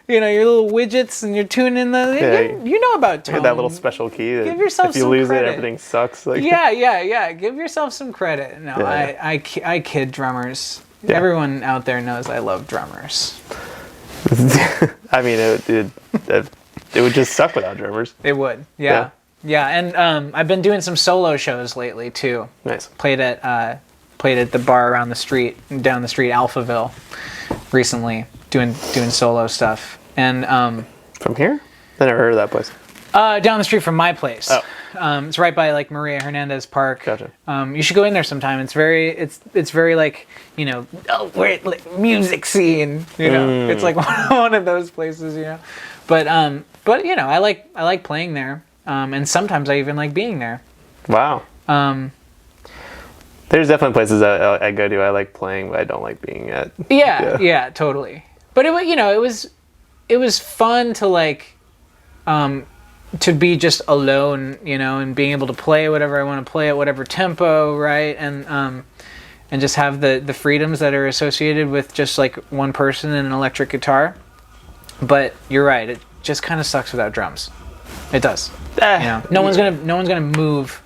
your little widgets, and you're tuning in the. You know about tone. That little special key. Give yourself if you some lose credit. it, everything sucks. Like. Yeah. Give yourself some credit. No, Yeah. I kid drummers. Yeah. Everyone out there knows I love drummers. I mean, it would just suck without drummers. It would. Yeah. And I've been doing some solo shows lately too. Nice. Played at the bar down the street, Alphaville, recently, doing solo stuff. And From here? I never heard of that place. down the street from my place. Oh. It's right by like Maria Hernandez Park. Gotcha. You should go in there sometime. It's very like we're like music scene. It's like one of those places. But I like playing there. And sometimes I even like being there. Wow. There's definitely places I go to I like playing, but I don't like being at. Yeah, totally. But it was fun to like, to be just alone, and being able to play whatever I want to play at whatever tempo, right? And just have the freedoms that are associated with just like one person and an electric guitar. But you're right, it just kind of sucks without drums. It does. No one's gonna move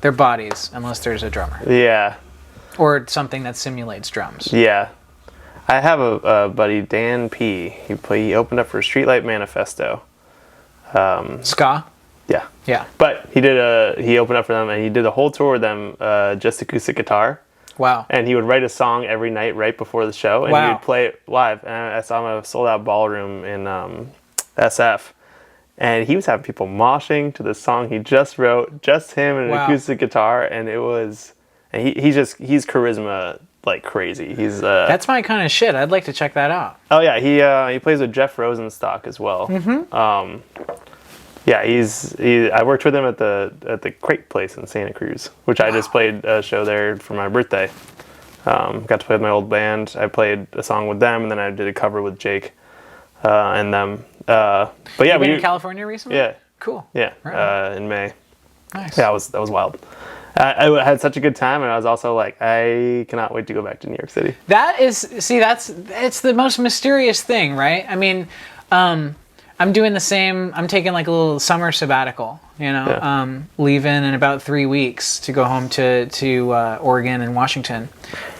their bodies unless there's a drummer. Yeah. Or something that simulates drums. Yeah. I have a buddy, Dan P. He opened up for Streetlight Manifesto. Ska? Yeah. Yeah. But he opened up for them, and he did a whole tour with them, just acoustic guitar. Wow. And he would write a song every night right before the show, and he would play it live. And I saw him at a sold-out ballroom in SF. And he was having people moshing to the song he just wrote, just him and an acoustic guitar, and it was. And he's charisma like crazy. He's that's my kind of shit. I'd like to check that out. Oh yeah, he plays with Jeff Rosenstock as well. Mm-hmm. Yeah, I worked with him at the Crate place in Santa Cruz, which I just played a show there for my birthday. Got to play with my old band. I played a song with them, and then I did a cover with Jake and them. But yeah, You been in California recently? Yeah. Cool. Yeah. Right. In May. Nice. Yeah, that was wild. I had such a good time, and I was also like, I cannot wait to go back to New York City. It's the most mysterious thing, right? I mean, I'm doing the same. I'm taking like a little summer sabbatical, leaving in about 3 weeks to go home to Oregon and Washington,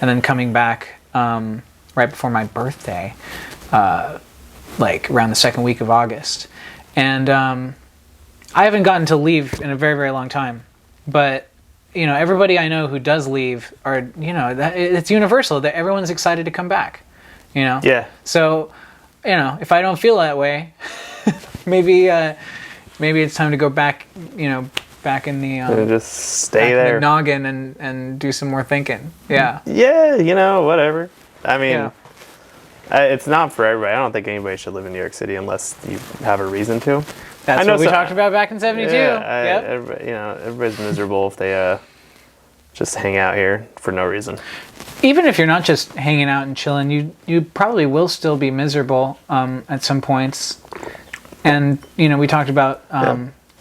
and then coming back right before my birthday, like around the second week of August. And I haven't gotten to leave in a very, very long time, but everybody I know who does leave are, it's universal that everyone's excited to come back, Yeah. So, if I don't feel that way, maybe it's time to go back, back in the just stay there, in the noggin and do some more thinking. Yeah. Yeah, whatever. I mean, Yeah. It's not for everybody. I don't think anybody should live in New York City unless you have a reason to. That's what we talked about back in '72. Yeah, everybody's miserable if they just hang out here for no reason. Even if you're not just hanging out and chilling, you probably will still be miserable at some points. And we talked about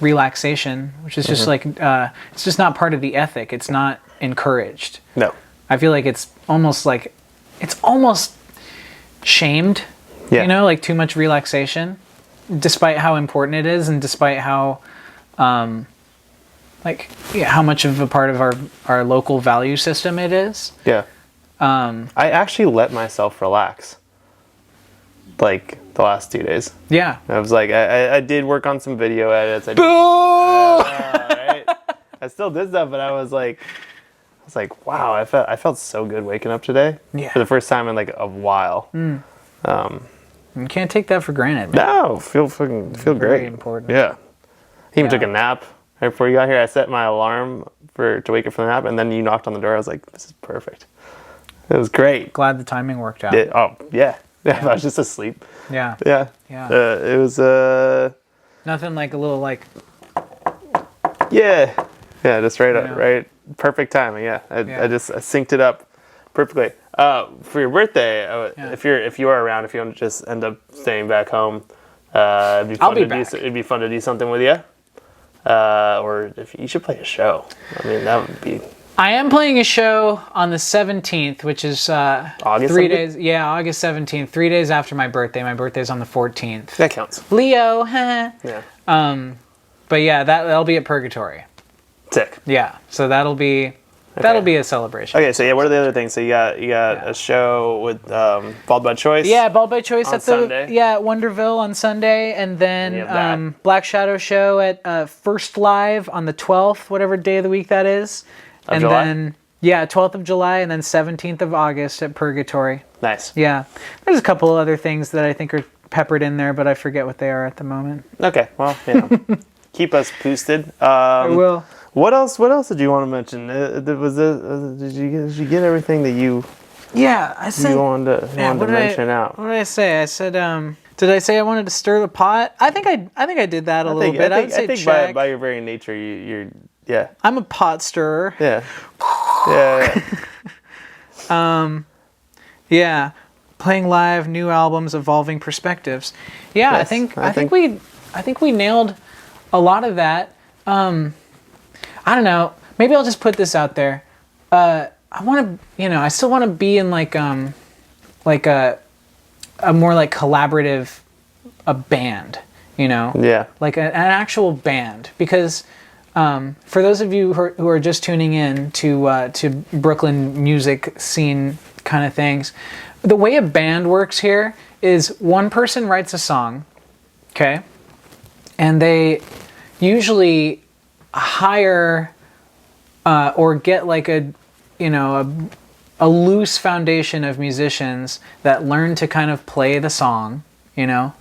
relaxation, which is just like it's just not part of the ethic. It's not encouraged. No. I feel like it's almost shamed. Yeah. Like too much relaxation, despite how important it is, and despite how how much of a part of our local value system it is. Yeah. I actually let myself relax, like the last 2 days. Yeah. I was like, I did work on some video edits. Right? I still did stuff, but I was like, wow, I felt so good waking up today. Yeah. For the first time in like a while. You can't take that for granted. No, feel great. Very important. Yeah. He even took a nap right before you got here. I set my alarm to wake up from the nap, and then you knocked on the door. I was like, this is perfect. It was great. Glad the timing worked out. Yeah. I was just asleep. Yeah. Yeah. Yeah. It was Nothing like a little like. Yeah, just right, perfect timing. Yeah, I synced it up perfectly. For your birthday, if you are around, if you want to just end up staying back home, it'd be fun to do something with you. Or if you should play a show. I mean, that would be. I am playing a show on the 17th, which is August 3 17th? days. Yeah, August 17th, 3 days after my birthday. My birthday's on the 14th. That counts. Leo. Yeah. But yeah, that'll be at Purgatory. Sick. Yeah, so that'll be a celebration. Okay, so yeah, what are the other things? So you got a show with Bald by Choice. Yeah, Bald by Choice on at Sunday. at Wonderville on Sunday, and then Blackshadow show at First Live on the 12th, whatever day of the week that is. Of July? Then 12th of July, and then 17th of August at Purgatory. Nice. Yeah, there's a couple other things that I think are peppered in there, but I forget what they are at the moment. Okay, well, keep us posted. I will. What else did you want to mention? Did you get everything that you? Yeah, I said. You wanted to mention out. What did I say? I said, did I say I wanted to stir the pot? I think I did that a little bit. I think check. By your very nature, you're. Yeah. I'm a pot stirrer. Yeah. Yeah. Playing live, new albums, evolving perspectives. Yeah, yes, I think we nailed a lot of that. I don't know. Maybe I'll just put this out there. I want to, I still want to be in like a more like collaborative band, Yeah. like an actual band, because for those of you who are just tuning in to Brooklyn music scene kind of things, the way a band works here is one person writes a song, okay, and they usually hire or get like a loose foundation of musicians that learn to kind of play the song, and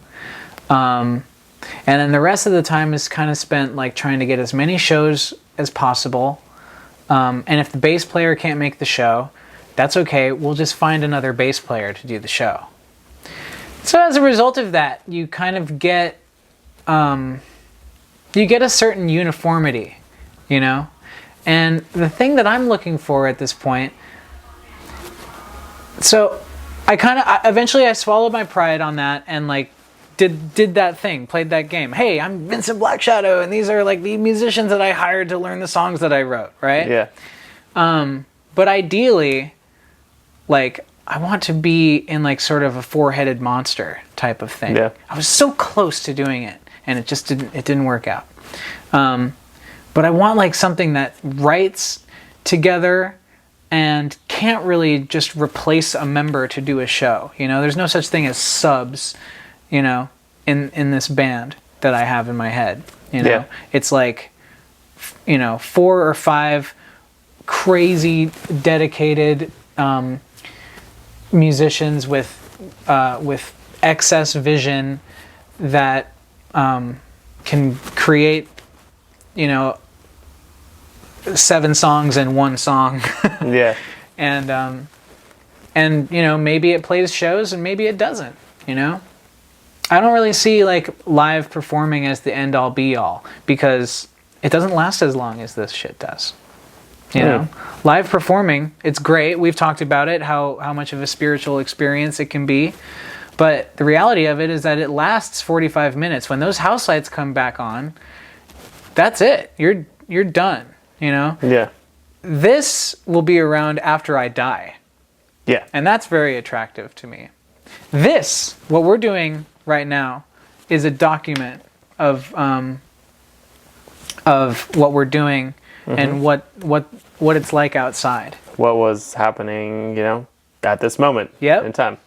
then the rest of the time is kind of spent like trying to get as many shows as possible. And if the bass player can't make the show, that's okay. We'll just find another bass player to do the show. So as a result of that, you kind of get a certain uniformity, And the thing that I'm looking for at this point, so eventually I swallowed my pride on that and like did that thing, played that game. Hey, I'm Vincent Blackshadow, and these are like the musicians that I hired to learn the songs that I wrote, right? Yeah. But ideally, like, I want to be in like sort of a four-headed monster type of thing. Yeah. I was so close to doing it, and it just didn't work out. But I want like something that writes together and can't really just replace a member to do a show. You know, there's no such thing as subs, you know, in this band that I have in my head. You know, Yeah. it's like, you know, 4 or 5 crazy dedicated musicians with excess vision that can create, you know, 7 songs in one song. Yeah. And you know, maybe it plays shows and maybe it doesn't, you know? I don't really see like live performing as the end all be all, because it doesn't last as long as this shit does. You know, live performing, it's great. We've talked about it, how much of a spiritual experience it can be. But the reality of it is that it lasts 45 minutes. When those house lights come back on, that's it. You're done, you know? Yeah. This will be around after I die. Yeah. And that's very attractive to me. This, what we're doing right now, is a document of what we're doing and what it's like outside. What was happening, you know, at this moment Yep. in time.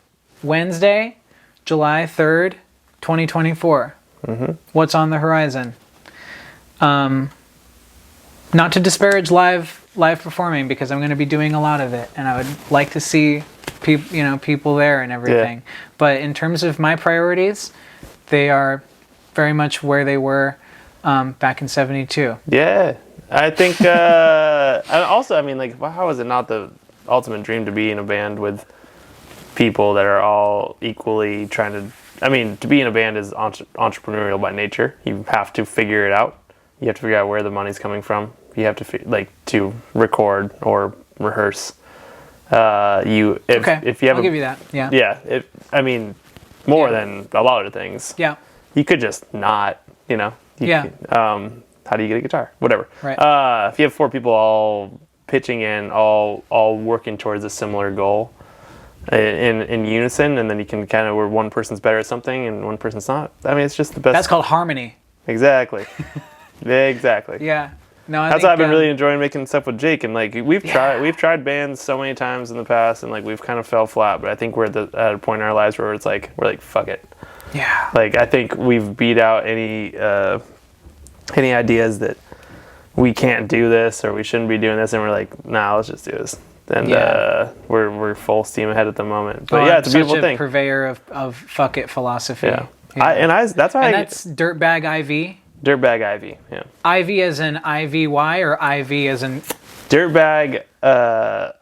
Wednesday, July 3rd, 2024. What's on the horizon? Not to disparage live performing, because I'm going to be doing a lot of it, and I would like to see people there and everything. Yeah. But in terms of my priorities, they are very much where they were back in '72. Yeah. I think, and also, I mean, like, how is it not the ultimate dream to be in a band with people that are all equally trying to, I mean, to be in a band is entrepreneurial by nature. You have to figure it out. You have to figure out where the money's coming from. You have to, to record or rehearse. If you have I'll give you that. Yeah. Yeah. I mean, more than a lot of things. Yeah. You could just not, you know. How do you get a guitar? Whatever. Right. If you have 4 people all pitching in, all working towards a similar goal in unison, and then you can kind of, where one person's better at something and one person's not. I mean, it's just the best. That's called harmony. Exactly. Exactly. Yeah. No, That's why I've been really enjoying making stuff with Jake, and like we've tried bands so many times in the past, and like we've kind of fell flat. But I think we're at a point in our lives where it's like we're like, fuck it. Yeah. Like, I think we've beat out any ideas that we can't do this or we shouldn't be doing this, and we're like, nah, let's just do this. And we're full steam ahead at the moment. But it's a beautiful such a thing. Purveyor of fuck it philosophy. Yeah. That's why. And that's Dirtbag IV. Dirtbag Ivy. Yeah. IV as in IVY or IV as in Dirtbag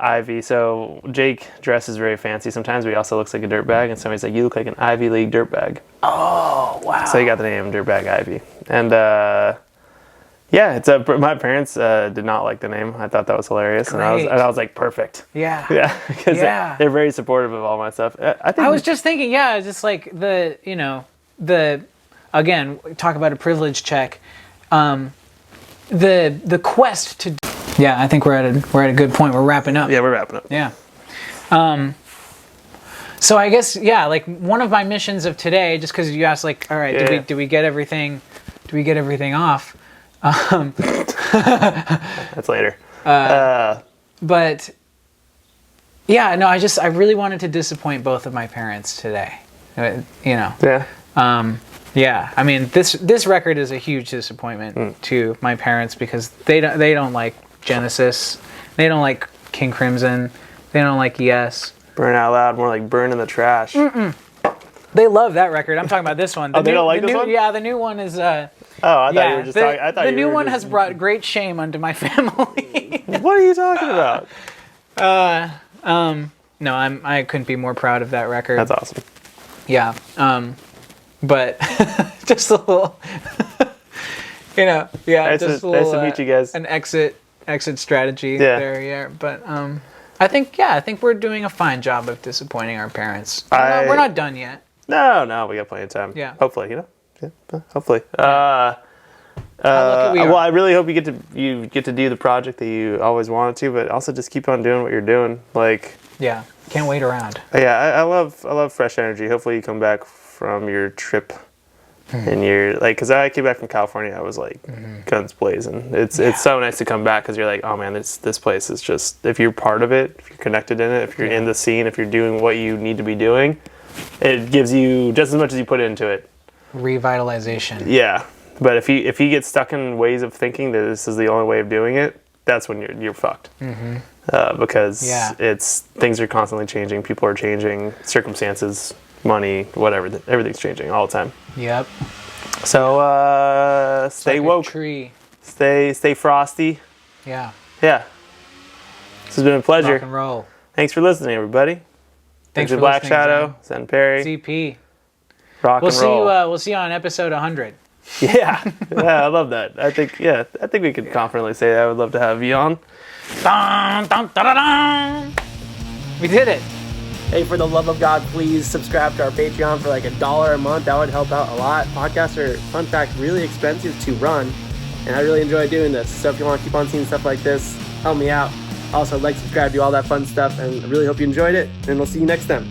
Ivy. So Jake dresses very fancy sometimes, but he also looks like a dirtbag, and somebody's like, you look like an Ivy League dirtbag. Oh, wow. So he got the name Dirtbag Ivy. And my parents did not like the name. I thought that was hilarious. And I was like, perfect. Yeah. Yeah. Because they're very supportive of all my stuff. I was just thinking, just like again, talk about a privilege check. The quest to. Yeah, I think we're at a good point. We're wrapping up. Yeah, we're wrapping up. Yeah. So I guess like one of my missions of today, just because you asked, like, all right, do we get everything? Do we get everything off? That's later. But yeah, no, I really wanted to disappoint both of my parents today. You know. Yeah. Yeah, I mean, this record is a huge disappointment to my parents, because they don't like Genesis, they don't like King Crimson, they don't like Yes. Burn Out Loud, more like Burn in the Trash. They love that record. I'm talking about this one. They don't like this one? Yeah, the new one is. I thought you were just talking. I thought the new one has brought great shame unto my family. What are you talking about? No, I couldn't be more proud of that record. That's awesome. Yeah. But just a little, yeah. Nice just to, a little, nice to meet you guys. An exit strategy there. Yeah. But I think we're doing a fine job of disappointing our parents. We're not done yet. No, we got plenty of time. Yeah. Hopefully, Yeah, hopefully. How lucky we are. Well, I really hope you get to do the project that you always wanted to, but also just keep on doing what you're doing. Like, Yeah. Can't wait around. yeah, I love fresh energy. Hopefully, you come back from your trip and you're like, because I came back from California, I was like guns blazing. It's so nice to come back because you're like, oh man, this place is just, if you're part of it, if you're connected in it, if you're in the scene, if you're doing what you need to be doing, it gives you just as much as you put into it. Revitalization. Yeah, but if you get stuck in ways of thinking that this is the only way of doing it, that's when you're fucked. Because things are constantly changing, people are changing, circumstances, money, whatever, everything's changing all the time. Yep. So stay like woke, a tree. stay frosty. Yeah. Yeah, this has been a pleasure. Rock and roll. Thanks for listening, everybody. Thanks Vincent for listening, Blackshadow, Zen Perry, CP. rock and roll. We'll see you on episode 100. Yeah, I love that. I think we could confidently say that. I would love to have you on. Dun, dun, dun, dun, dun. We did it. Hey, for the love of God, please subscribe to our Patreon for like $1 a month. That would help out a lot. Podcasts are, fun fact, really expensive to run, and I really enjoy doing this. So if you want to keep on seeing stuff like this, help me out. Also, like, subscribe, do all that fun stuff, and I really hope you enjoyed it, and we'll see you next time.